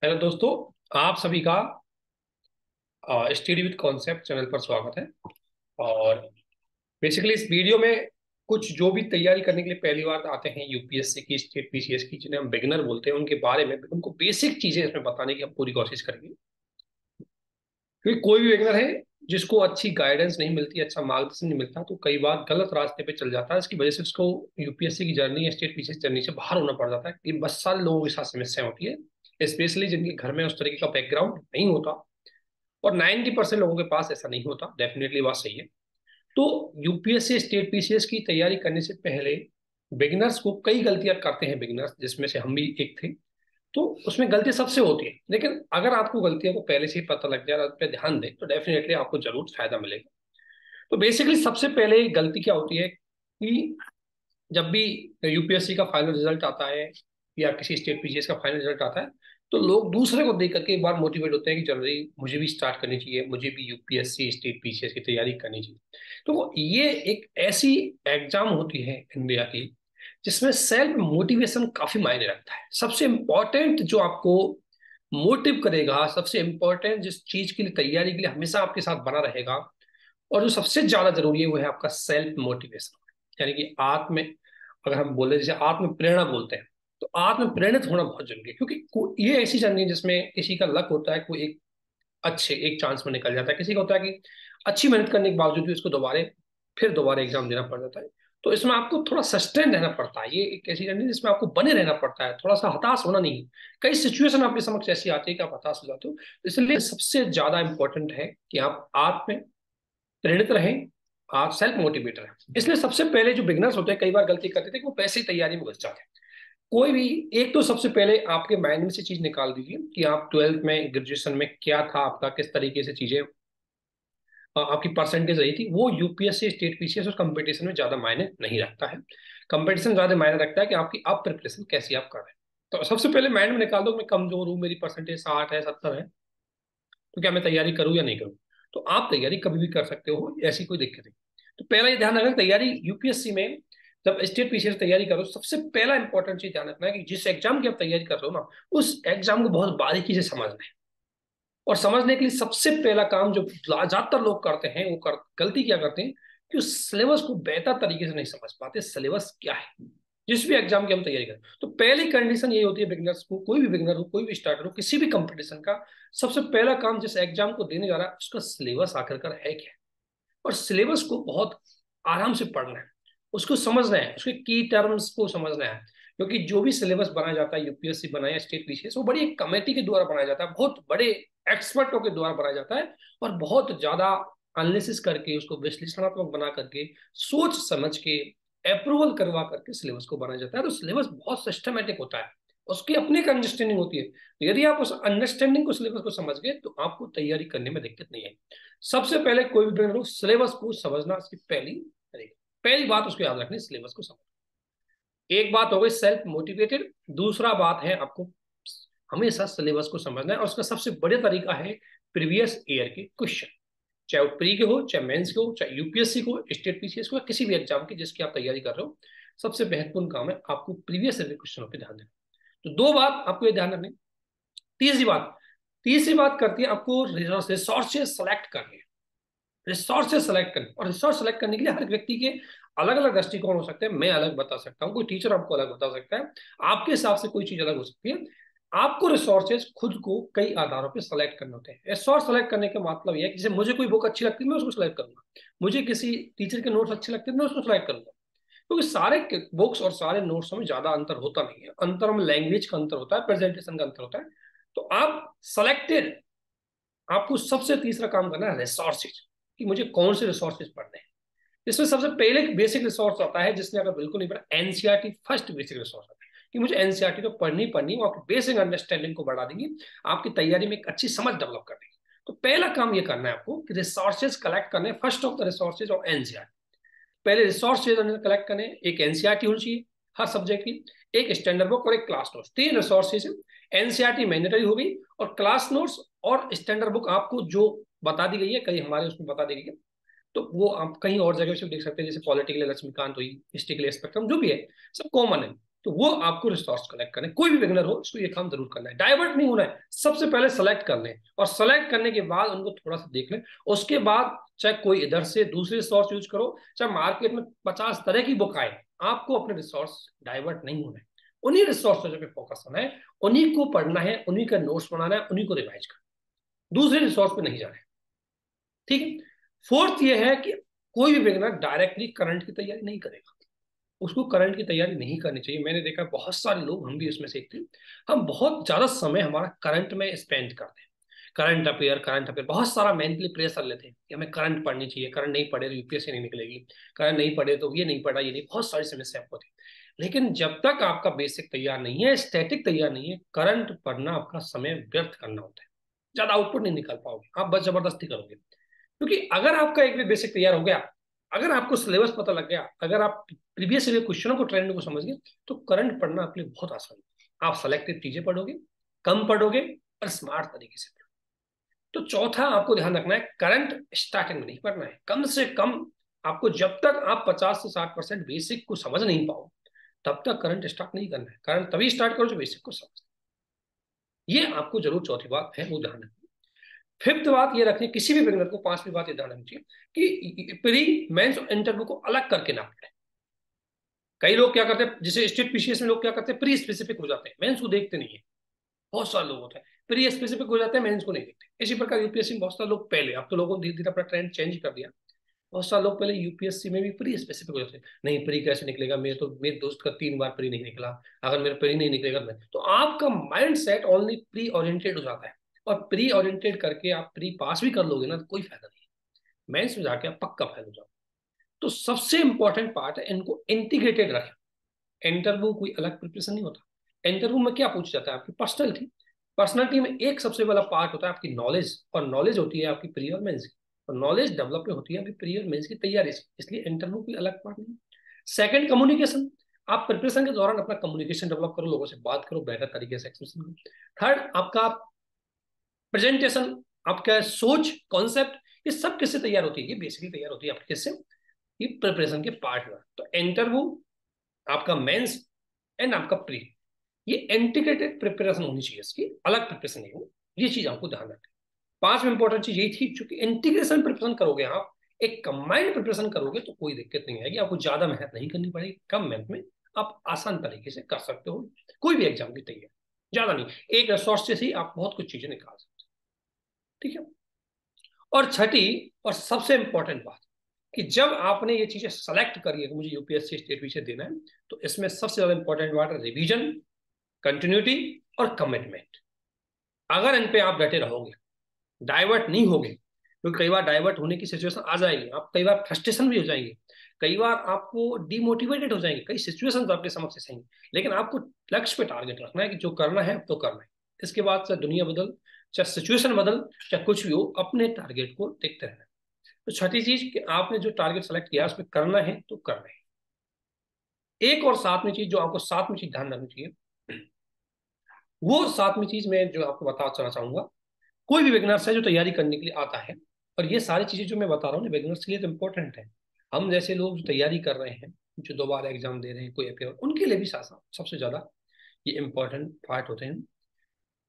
Hello दोस्तों, आप सभी का स्टडी विद कॉन्सेप्ट चैनल पर स्वागत है। और बेसिकली इस वीडियो में कुछ जो भी तैयारी करने के लिए पहली बार आते हैं यूपीएससी की, स्टेट पीसीएस की, जिन्हें हम बिगिनर बोलते हैं, उनके बारे में उनको बेसिक चीजें इसमें बताने की हम पूरी कोशिश करेंगे। क्योंकि कोई भी बिगिनर है जिसको अच्छी गाइडेंस नहीं मिलती, अच्छा मार्गदर्शन नहीं मिलता, तो कई बार गलत रास्ते पे चल जाता है। इसकी वजह से उसको यूपीएससी की जर्नी या स्टेट पीसीएस जर्नी से बाहर होना पड़ जाता है। ये बहुत सारे लोगों के साथ समस्या होती है, स्पेशली जिनके घर में उस तरीके का बैकग्राउंड नहीं होता। और 90% लोगों के पास ऐसा नहीं होता, डेफिनेटली बात सही है। तो यूपीएससी स्टेट पीसीएस की तैयारी करने से पहले बिगिनर्स को कई गलतियां करते हैं बिगिनर्स, जिसमें से हम भी एक थे। तो उसमें गलती सबसे होती है, लेकिन अगर आपको गलतियों को पहले से ही पता लग जाए और उस पर ध्यान दें तो डेफिनेटली आपको जरूर फायदा मिलेगा। तो बेसिकली सबसे पहले गलती क्या होती है कि जब भी यूपीएससी का फाइनल रिजल्ट आता है या किसी स्टेट पीसीएस का फाइनल रिजल्ट आता है, तो लोग दूसरे को देख करके एक बार मोटिवेट होते हैं कि चल रही मुझे भी स्टार्ट करनी चाहिए, मुझे भी यूपीएससी स्टेट पीसीएस की तैयारी करनी चाहिए। तो ये एक ऐसी एग्जाम होती है इंडिया की जिसमें सेल्फ मोटिवेशन काफी मायने रखता है। सबसे इंपॉर्टेंट जो आपको मोटिव करेगा, सबसे इंपॉर्टेंट जिस चीज के लिए तैयारी के लिए हमेशा आपके साथ बना रहेगा और जो सबसे ज्यादा जरूरी है, वो है आपका सेल्फ मोटिवेशन। यानी कि आत्म, अगर हम बोले जैसे आत्म प्रेरणा बोलते हैं, तो आत्म प्रेरित होना बहुत जरूरी है। क्योंकि ये ऐसी जर्नी है जिसमें किसी का लक होता है, कोई एक अच्छे एक चांस में निकल जाता है, किसी का होता है कि अच्छी मेहनत करने के बावजूद भी उसको दोबारा एग्जाम देना पड़ जाता है। तो इसमें आपको थोड़ा सस्टेन रहना पड़ता है। ये एक ऐसी जर्नी है जिसमें आपको बने रहना पड़ता है, थोड़ा सा हताश होना नहीं। कई सिचुएशन आपके समक्ष ऐसी आती है कि आप हताश हो जाते हो। इसलिए सबसे ज्यादा इंपॉर्टेंट है कि आप आत्म प्रेरित रहें, आप सेल्फ मोटिवेट रहें। इसलिए सबसे पहले जो बिगनर्स होते हैं कई बार गलती करते थे कि वो पैसे ही तैयारी में घुस जाते हैं। कोई भी एक, तो सबसे पहले आपके माइंड में से चीज निकाल दीजिए कि आप ट्वेल्थ में, ग्रेजुएशन में क्या था आपका, किस तरीके से चीजें आपकी परसेंटेज रही थी। वो यूपीएससी स्टेट पीसीएस और कंपटीशन में ज्यादा मायने नहीं रखता है। कंपटीशन ज्यादा मायने रखता है कि आपकी आप प्रिपरेशन कैसी आप कर रहे हैं। तो सबसे पहले माइंड में निकाल दो, मैं कमजोर हूँ, मेरी परसेंटेज 60 है, 70 है, तो क्या मैं तैयारी करूँ या नहीं करूँ। तो आप तैयारी कभी भी कर सकते हो, ऐसी कोई दिक्कत नहीं। तो पहला ये ध्यान रखना, तैयारी यूपीएससी में जब स्टेट पीसीएस तैयारी करो, सबसे पहला इंपॉर्टेंट चीज ध्यान रखना है कि जिस एग्जाम की आप तैयारी कर रहे हो ना, उस एग्जाम को बहुत बारीकी से समझना है। और समझने के लिए सबसे पहला काम जो ज्यादातर लोग करते हैं, गलती क्या करते हैं कि उस सिलेबस को बेहतर तरीके से नहीं समझ पाते। सिलेबस क्या है जिस भी एग्जाम की हम तैयारी करें, तो पहली कंडीशन ये होती है बिगिनर्स को, कोई भी बिगिनर हो, कोई भी स्टार्टर हो, किसी भी कंपटीशन का सबसे पहला काम जिस एग्जाम को देने जा रहा है उसका सिलेबस आखिरकार है क्या। और सिलेबस को बहुत आराम से पढ़ना है, उसको समझना है, उसके की टर्म्स को समझना है। क्योंकि जो भी सिलेबस बनाया जाता है, यूपीएससी बनाया, स्टेट पीसीएस, वो बड़ी एक कमेटी के द्वारा बनाया जाता है, बहुत बड़े एक्सपर्टों के द्वारा बनाया जाता है। और बहुत ज्यादा एनालिसिस करके, उसको विश्लेषणात्मक बना करके, सोच समझ के, अप्रूवल करवा करके सिलेबस को बनाया जाता है। तो सिलेबस बहुत सिस्टमेटिक होता है, उसकी अपनी एक अंडरस्टैंडिंग होती है। तो यदि आप उस अंडरस्टैंडिंग को, सिलेबस को समझ गए, तो आपको तैयारी करने में दिक्कत नहीं है। सबसे पहले कोई भी बिगिनर हो, सिलेबस को समझना उसकी पहली बात उसको याद रखनी, सिलेबस को समझना। एक बात हो गई सेल्फ मोटिवेटेड, दूसरा बात है आपको हमेशा सिलेबस को समझना है। और उसका सबसे बढ़िया तरीका है प्रीवियस ईयर के क्वेश्चन, चाहे वो प्री के हो, चाहे मेंस के हो, चाहे यूपीएससी को, स्टेट पीसीएस को, या किसी भी एग्जाम की जिसकी आप तैयारी कर रहे हो। सबसे महत्वपूर्ण काम है आपको प्रीवियस ईयर के क्वेश्चनों पर ध्यान देना। तो दो बात आपको ये ध्यान रखनी। तीसरी बात करती है आपको रिसोर्सेज सेलेक्ट करने। रिसोर्सेज सेलेक्ट करने, और रिसोर्स सेलेक्ट करने के लिए हर व्यक्ति के अलग अलग दृष्टिकोण हो सकते हैं। मैं अलग बता सकता हूँ, कोई टीचर आपको अलग बता सकता है, आपके हिसाब से कोई चीज अलग हो सकती है। आपको रिसोर्सेज खुद को कई आधारों पर सेलेक्ट करने होते हैं। रिसोर्स सेलेक्ट करने का मतलब यह है कि जैसे मुझे कोई बुक अच्छी लगती है, मैं उसको सेलेक्ट करूंगा। मुझे किसी टीचर के नोट्स अच्छे लगते हैं, मैं उसको सेलेक्ट करूंगा। क्योंकि सारे बुक्स और सारे नोट्स में ज्यादा अंतर होता नहीं है, अंतर में लैंग्वेज का अंतर होता है, प्रेजेंटेशन का अंतर होता है। तो आप सेलेक्टेड, आपको सबसे तीसरा काम करना है रिसोर्सेज, कि मुझे कौन से रिसोर्सेज पढ़ने हैं। इसमें सबसे पहले बेसिक रिसोर्स आता है, जिसने अगर बिल्कुल नहीं पढ़ा, एनसीईआरटी फर्स्ट बेसिक रिसोर्स आता है। कि मुझे एनसीईआरटी तो पढ़नी ही पढ़नी, वो आपकी बेसिक अंडरस्टैंडिंग को बढ़ा देंगी, आपकी तैयारी में एक अच्छी समझ डेवलप कर देंगी। तो पहला काम ये करना है आपको कि रिसोर्सेज कलेक्ट करने, first of the resources of NCERT. पहले रिसोर्स कलेक्ट करने, एक एनसीईआरटी होनी चाहिए हर सब्जेक्ट की, एक स्टैंडर्ड बुक और एक क्लास नोट्स, तीन रिसोर्सेज है। एनसीईआरटी मैंडेटरी हो गई, और क्लास नोट्स और स्टैंडर्ड बुक आपको जो बता दी गई है, कहीं हमारे उसमें बता दी गई है, तो वो आप कहीं और जगह से देख सकते हैं, जैसे पॉलिटिकल लक्ष्मीकांत हुई, हिस्ट्री के लिए स्पेक्ट्रम, जो भी है सब कॉमन है। तो वो आपको रिसोर्स कलेक्ट करने, कोई भी बिगनर हो उसको ये काम जरूर करना है, डाइवर्ट नहीं होना है। सबसे पहले सेलेक्ट कर लें, और सेलेक्ट करने के बाद उनको थोड़ा सा देख लें। उसके बाद चाहे कोई इधर से दूसरे रिसोर्स यूज करो, चाहे मार्केट में 50 तरह की बुक आए, आपको अपने रिसोर्स डाइवर्ट नहीं होना है। उन्हीं रिसोर्स पे फोकस करना है, उन्हीं को पढ़ना है, उन्हीं का नोट्स बनाना है, उन्हीं को रिवाइज करना है, दूसरे रिसोर्स पे नहीं जाना है। ठीक है। फोर्थ ये है कि कोई भी बिगिनर डायरेक्टली करंट की तैयारी नहीं करेगा, उसको करंट की तैयारी नहीं करनी चाहिए। मैंने देखा बहुत सारे लोग, हम भी उसमें से एक थे, हम बहुत ज्यादा समय हमारा करंट में स्पेंड करते हैं। करंट अफेयर बहुत सारा मेंटली प्रेशर लेते हैं कि हमें करंट पढ़नी चाहिए, करंट नहीं पढ़े तो यूपीएससी नहीं निकलेगी, करंट नहीं पढ़े तो ये नहीं पढ़ा, ये नहीं, बहुत सारी समस्या होती है। लेकिन जब तक आपका बेसिक तैयार नहीं है, स्टैटिक तैयार नहीं है, करंट पढ़ना आपका समय व्यर्थ करना होता है, ज्यादा आउटपुट नहीं निकाल पाओगे, आप बस जबरदस्ती करोगे। क्योंकि अगर आपका एक भी बेसिक तैयार हो गया, अगर आपको सिलेबस पता लग गया, अगर आप प्रीवियस ईयर क्वेश्चनों को, ट्रेंड को समझ गए, तो करंट पढ़ना आपके लिए बहुत आसान है। आप सेलेक्टिव चीजें पढ़ोगे, कम पढ़ोगे, और स्मार्ट तरीके से पढ़ोगे। तो चौथा आपको ध्यान रखना है, करंट स्टार्टिंग में नहीं पढ़ना है, कम से कम आपको जब तक आप 50 से 60% बेसिक को समझ नहीं पाओ, तब तक करंट स्टार्ट नहीं करना है। करंट तभी स्टार्ट करो जो बेसिक को समझ, ये आपको जरूर चौथी बात है वो ध्यान रखना। फिफ्थ बात ये रखें, किसी भी बिगिनर को, पांचवी बात ये ध्यान रखनी चाहिए कि प्री, मेंस और इंटरव्यू को अलग करके ना पढ़े। कई लोग क्या करते हैं, जैसे स्टेट पीसीएस में लोग क्या करते हैं, प्री स्पेसिफिक हो जाते हैं, मेंस को देखते नहीं है। बहुत सारे लोग होते हैं प्री स्पेसिफिक हो जाते हैं, मेंस को नहीं देखते। इसी प्रकार यूपीएससी में बहुत सारे लोग पहले, अब तो लोगों ने धीरे धीरे अपना ट्रेंड चेंज कर दिया, बहुत सारे लोग पहले यूपीएससी में भी प्री स्पेसिफिक हो जाते हैं। नहीं, प्री कैसे निकलेगा, मेरे दोस्त का 3 बार प्री नहीं निकला, अगर मेरा प्री नहीं निकलेगा तो आपका mind set only pre oriented हो जाता है। और प्री ओरिएंटेड करके आप प्री पास भी कर लोगे ना तो कोई फायदा नहीं है, मेंस में जाके आप पक्का फेल हो जाओ। तो सबसे इंपॉर्टेंट पार्ट है, इनको इंटीग्रेटेड रखें। इंटरव्यू कोई अलग प्रिपरेशन नहीं होता। इंटरव्यू में क्या पूछा जाता है, आपकी पर्सनैलिटी। पर्सनैलिटी में एक सबसे बड़ा पार्ट होता है आपकी नॉलेज, और नॉलेज होती है आपकी प्री और मेंस की, और नॉलेज डेवलप होती है आपकी प्री और मेंस की तैयारी से, इसलिए इंटरव्यू कोई अलग पार्ट नहीं। Second, communication. आप प्रिपरेशन के दौरान अपना कम्युनिकेशन डेवलप करो, लोगों से बात करो, बेहतर तरीके से एक्सप्रेशन करो। थर्ड, आपका प्रेजेंटेशन, आपका सोच, कॉन्सेप्ट, ये सब किससे तैयार होती है, ये बेसिकली तैयार होती है आपके किससे, ये प्रिपरेशन के पार्ट में। तो इंटरव्यू, आपका मेंस एंड आपका प्री, ये इंटीग्रेटेड प्रिपरेशन होनी चाहिए, इसकी अलग प्रिपरेशन नहीं हो। ये चीज आपको ध्यान रखें। पांचवी इंपॉर्टेंट चीज यही थी, चूंकि इंटीग्रेशन प्रिपरेशन करोगे आप, एक कंबाइंड प्रिपरेशन करोगे तो कोई दिक्कत नहीं आएगी, आपको ज्यादा मेहनत नहीं करनी पड़ेगी, कम मेहनत में आप आसान तरीके से कर सकते हो कोई भी एग्जाम की तैयारी। ज्यादा नहीं, एक रिसोर्स से ही आप बहुत कुछ चीजें निकाल सकते हो। ठीक है। और छठी और सबसे इंपॉर्टेंट बात, कि जब आपने ये चीजें सेलेक्ट करी है कि मुझे यूपीएससी स्टेट पीछे देना है, तो इसमें सबसे ज्यादा इंपॉर्टेंट बात है रिवीजन, कंटिन्यूटी और कमिटमेंट। अगर इन पे आप डटे रहोगे, डाइवर्ट नहीं होगे, क्योंकि कई बार डाइवर्ट होने की सिचुएशन आ जाएगी, आप कई बार फ्रस्ट्रेशन भी हो जाएंगे, कई बार आपको डिमोटिवेटेड हो जाएंगे, कई सिचुएशंस आपके समक्ष आएंगे, लेकिन आपको लक्ष्य पे टारगेट रखना है कि जो करना है तो करना है। इसके बाद चाहे दुनिया बदल, चाहे सिचुएशन बदल, चाहे कुछ भी हो, अपने टारगेट को देखते रहना। तो छठी चीज कि आपने जो टारगेट सेलेक्ट किया उसमें करना है तो करना है। एक और सातवीं चीज जो आपको, सातवीं चीज ध्यान रखनी चाहिए, वो सातवीं चीज मैं जो आपको बताना चाहूंगा, कोई भी बिगनर्स है जो तैयारी करने के लिए आता है, और ये सारी चीजें जो मैं बता रहा हूँ बिगनर्स के लिए तो इंपॉर्टेंट है, हम जैसे लोग जो तैयारी कर रहे हैं, जो दोबारा एग्जाम दे रहे हैं, कोई अपेयर, उनके लिए भी साथ सबसे ज्यादा ये इंपॉर्टेंट पार्ट होते हैं।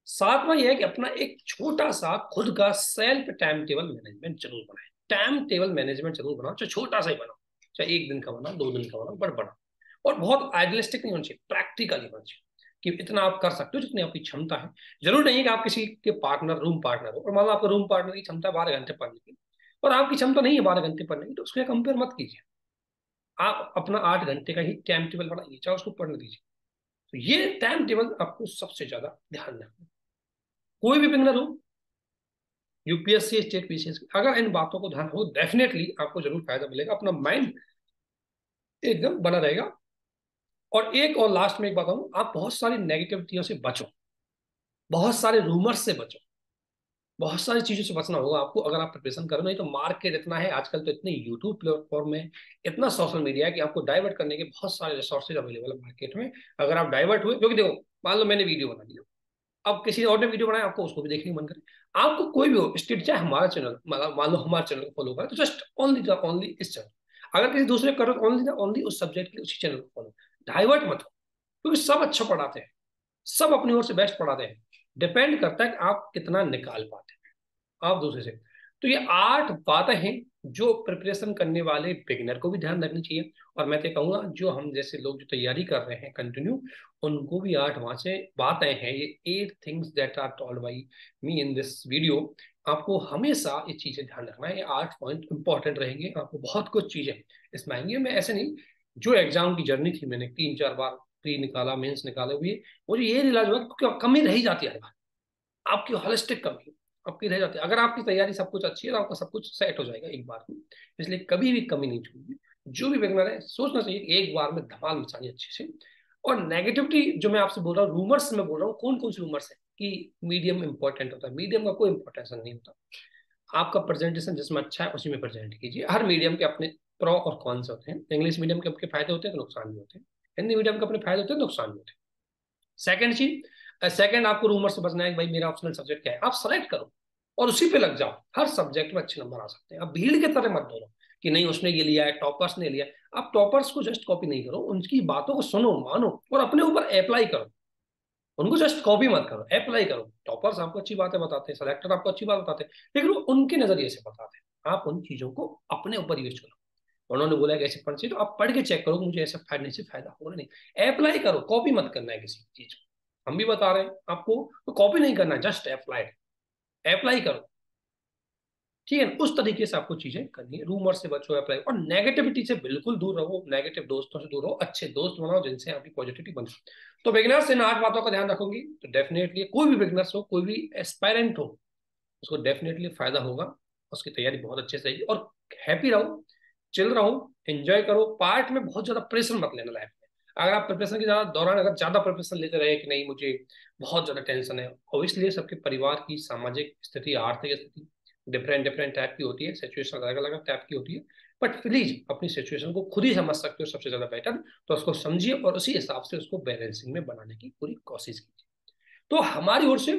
सातवां यह है कि अपना एक छोटा सा खुद का सेल्फ टाइम टेबल मैनेजमेंट जरूर बनाए। टाइम टेबल मैनेजमेंट जरूर बनाओ, चाहे छोटा सा ही बनाओ, चाहे 1 दिन का बनाओ, 2 दिन का बनाओ, बट बनाओ। और बहुत आइडियलिस्टिक नहीं होना चाहिए, प्रैक्टिकल होना चाहिए कि इतना आप कर सकते हो जितनी आपकी क्षमता है। जरूर नहीं कि आप किसी के पार्टनर, रूम पार्टनर हो, और मान लो आपका रूम पार्टनर की क्षमता 12 घंटे पढ़ने की, और आपकी क्षमता नहीं है 12 घंटे पढ़ने की, तो उसके कंपेयर मत कीजिए। आप अपना 8 घंटे का ही टाइम टेबल बनाइए, चाहे उसको पढ़ने दीजिए। तो ये टाइम टेबल आपको सबसे ज्यादा ध्यान रखना। कोई भी बिगनर हो, यूपीएससी, स्टेट पीसीएस, अगर इन बातों को ध्यान हो, डेफिनेटली आपको जरूर फायदा मिलेगा, अपना माइंड एकदम बना रहेगा। और एक और लास्ट में एक बात कहूं, आप बहुत सारी नेगेटिविटियों से बचो, बहुत सारे रूमर्स से बचो, बहुत सारी चीजों से बचना होगा आपको अगर आप प्रिपरेशन करो। नहीं तो मार्केट इतना है आजकल, तो इतने यूट्यूब प्लेटफॉर्म में, इतना सोशल मीडिया है कि आपको डाइवर्ट करने के बहुत सारे रिसोर्सेज अवेलेबल है मार्केट में। अगर आप डाइवर्ट हुए, क्योंकि देखो, मान लो मैंने वीडियो बना दिया, अब किसी और ने वीडियो बनाया, आपको उसको भी देखने का मन करे, आपको कोई भी हो स्टेट, चाहे हमारा चैनल, मान लो हमारे चैनल को फॉलो करें, तो जस्ट ओनली ओनली इस चैनल, अगर किसी दूसरे करो, ओनली उस सब्जेक्ट के उसी चैनल को फॉलो, डाइवर्ट मत हो। क्योंकि सब अच्छा पढ़ाते हैं, सब अपनी ओर से बेस्ट पढ़ाते हैं। डिपेंड करता है कि आप कितना निकाल पाते हैं आप दूसरे से। तो ये 8 बातें हैं जो प्रिपरेशन करने वाले बिगिनर को भी ध्यान रखनी चाहिए। और मैं तो कहूंगा जो हम जैसे लोग जो तैयारी कर रहे हैं कंटिन्यू, उनको भी 8 वहां से बातें हैं, ये 8 things that are told by me in this video. आपको हमेशा ये चीजें ध्यान रखना है, ये 8 पॉइंट इंपॉर्टेंट रहेंगे। आपको बहुत कुछ चीजें इसमें आएंगी। मैं ऐसे नहीं, जो एग्जाम की जर्नी थी, मैंने 3-4 बार प्री निकाला, मेंस निकाले हुए, मुझे ये रियलाइज हुआ कि कमी रह जाती है हर बार, आपकी होलिस्टिक कमी आपकी रह जाती है। अगर आपकी तैयारी सब कुछ अच्छी है तो आपका सब कुछ सेट हो जाएगा एक बार में। इसलिए कभी भी कमी नहीं छोड़नी। जो भी बिगनर है सोचना चाहिए कि एक बार में धमाल मचानी अच्छे से। और नेगेटिविटी जो मैं आपसे बोल रहा हूँ, रूमर्स में बोल रहा हूँ, कौन कौन से रूमर्स है कि मीडियम इंपॉर्टेंट होता है, मीडियम का कोई इंपॉर्टेंस नहीं होता। आपका प्रेजेंटेशन जिसमें अच्छा है उसी में प्रेजेंट कीजिए। हर मीडियम के अपने प्रो और कॉन्स होते हैं। इंग्लिश मीडियम के आपके फायदे होते हैं तो नुकसान भी होते हैं, हिंदी मीडियम के अपने फायदे होते हैं नुकसान भी होते हैं। सेकंड चीज, सेकंड आपको रूमर से बचना है कि भाई मेरा ऑप्शनल सब्जेक्ट क्या है, आप सेलेक्ट करो और उसी पे लग जाओ। हर सब्जेक्ट में अच्छे नंबर आ सकते हैं। आप भीड़ की तरह मत दौड़ो कि नहीं उसने ये लिया है, टॉपर्स ने लिया है। आप टॉपर्स को जस्ट कॉपी नहीं करो, उनकी बातों को सुनो, मानो और अपने ऊपर अप्लाई करो। उनको जस्ट कॉपी मत करो, अप्लाई करो। टॉपर्स आपको अच्छी बातें बताते हैं, सेलेक्टर आपको अच्छी बात बताते हैं, लेकिन वो उनके नजरिए से बताते हैं। आप उन चीजों को अपने ऊपर यूज करो। उन्होंने बोला कि ऐसे पढ़ना चाहिए तो आप पढ़ के चेक करो कि मुझे ऐसे पढ़ने से फायदा होगा नहीं। अप्लाई करो, कॉपी मत करना है किसी चीज को। हम भी बता रहे हैं आपको, तो कॉपी नहीं करना है, जस्ट अप्लाई, अप्लाई करो। ठीक है, उस तरीके से आपको चीजें करनी है। रूमर से बचो, अप्लाई, और नेगेटिविटी से बिल्कुल दूर रहो, नेगेटिव दोस्तों से दूर रहो, अच्छे दोस्त बनाओ जिनसे आपकी पॉजिटिविटी बने। तो बिगिनर्स इन 8 बातों का ध्यान रखोगी तो डेफिनेटली कोई भी बिगिनर्स हो, कोई भी एस्पायरेंट हो, उसको डेफिनेटली फायदा होगा। उसकी तैयारी बहुत अच्छे से रहेगी। और हैप्पी रहो, चिल रहो, एंजॉय करो। पार्ट में बहुत ज्यादा प्रेशर मत लेना लाइफ में। अगर आप प्रिपरेशन के दौरान अगर ज्यादा प्रिपरेशन लेते रहे कि नहीं मुझे बहुत ज्यादा टेंशन है, ऑब्वियसली सबके परिवार की सामाजिक स्थिति, आर्थिक स्थिति डिफरेंट डिफरेंट टाइप की होती है, सिचुएशन अलग अलग टाइप की होती है। बट प्लीज अपनी सिचुएशन को खुद ही समझ सकते हो सबसे ज्यादा बेटर, तो उसको समझिए और उसी हिसाब से उसको बैलेंसिंग में बनाने की पूरी कोशिश कीजिए। तो हमारी ओर से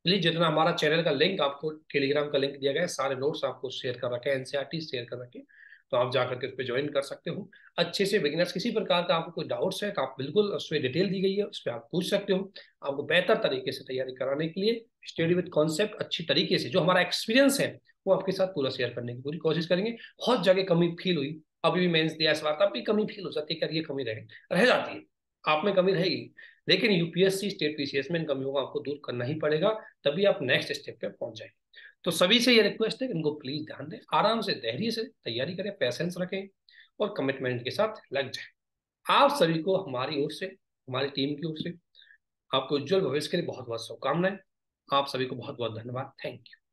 प्लीज, जितना हमारा चैनल का लिंक, आपको टेलीग्राम का लिंक दिया गया है, सारे नोट्स आपको शेयर कर रखे हैं, एनसीईआरटी शेयर कर रखे हैं, तो आप जाकर के उस पर ज्वाइन कर सकते हो अच्छे से। बिगिनर्स किसी प्रकार का आपको कोई डाउट्स है तो आप बिल्कुल, उस पर डिटेल दी गई है, उस पर आप पूछ सकते हो। आपको बेहतर तरीके से तैयारी कराने के लिए स्टडी विद कॉन्सेप्ट अच्छी तरीके से, जो हमारा एक्सपीरियंस है वो आपके साथ पूरा शेयर करने की पूरी कोशिश करेंगे। बहुत जगह कमी फील हुई, अभी भी मेंस दिया इस बार, तब भी कमी फील हो जाती है, कर ये कमी रह जाती है, आप में कमी रहेगी। लेकिन यूपीएससी स्टेट पीसीएस में इन कमियों को आपको दूर करना ही पड़ेगा, तभी आप नेक्स्ट स्टेप पे पहुंच जाएंगे। तो सभी से ये रिक्वेस्ट है कि इनको प्लीज ध्यान दें, आराम से धैर्य से तैयारी करें, पैसेंस रखें और कमिटमेंट के साथ लग जाए। आप सभी को हमारी ओर से, हमारी टीम की ओर से आपको उज्जवल भविष्य के लिए बहुत बहुत शुभकामनाएं। आप सभी को बहुत बहुत धन्यवाद। Thank you.